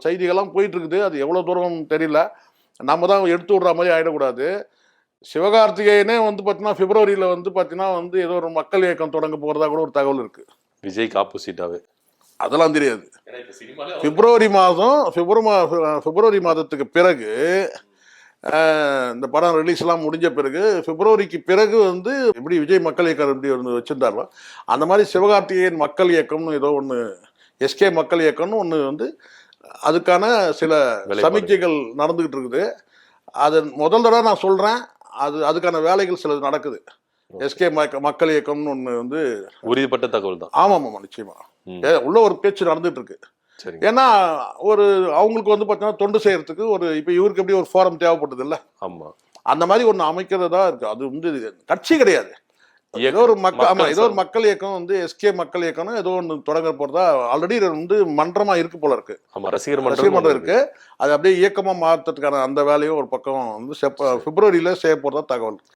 செய்திகள்லாம் போயிட்டு இருக்குது. அது எவ்வளோ தூரம் தெரியல. நம்ம தான் எடுத்து விடுற மாதிரி ஆகிடக்கூடாது. சிவகார்த்திகேயனே வந்து பார்த்தீங்கன்னா பிப்ரவரியில் வந்து பார்த்தீங்கன்னா வந்து ஏதோ ஒரு மக்கள் இயக்கம் தொடங்க போகிறதா கூட ஒரு தகவல் இருக்குது. விஜய்க்கு ஆப்போசிட்டாவே அதெல்லாம் தெரியாது. பிப்ரவரி மாதத்துக்கு பிறகு இந்த படம் ரிலீஸ்லாம் முடிஞ்ச பிறகு பிப்ரவரிக்கு பிறகு வந்து எப்படி விஜய் மக்கள் இயக்கம் எப்படி வந்து வச்சுருந்தாரோ அந்த மாதிரி சிவகார்த்திகேயன் மக்கள் இயக்கம்னு ஏதோ ஒன்று, எஸ்கே மக்கள் இயக்கம்னு ஒன்று வந்து அதுக்கான சில சமிக்கைகள் நடந்துக்கிட்டு இருக்குது. அது முதல் தடவை நான் சொல்கிறேன், அதுக்கான வேலைகள் சிலது நடக்குது. எஸ்கே மக்கள் இயக்கம்னு ஒன்று வந்து உறுதிப்பட்ட தகவல் தான். ஆமாம் ஆமாம், நிச்சயமா உள்ள ஒரு பேச்சு நடந்துட்டு இருக்கு. ஏன்னா ஒரு அவங்களுக்கு வந்து பார்த்தீங்கன்னா தொண்டு செய்யறதுக்கு ஒரு இப்போ இவருக்கு எப்படி ஒரு ஃபோரம் தேவைப்பட்டது இல்லை, ஆமாம், அந்த மாதிரி ஒன்று அமைக்கிறதா இருக்கு. அது வந்து கட்சி கிடையாது, ஏதோ ஒரு மக்கள் இயக்கம் வந்து எஸ்கே மக்கள் இயக்கம்னு ஏதோ ஒன்று தொடங்க போறதா ஆல்ரெடி வந்து மன்றமா இருக்கு போல இருக்கு. ரசிகர் மன்றம் இருக்கு. அது அப்படியே இயக்கமா மாற்றத்துக்கான அந்த வேலையும் ஒரு பக்கம் வந்து பிப்ரவரியில செய்ய போறதா தகவல்.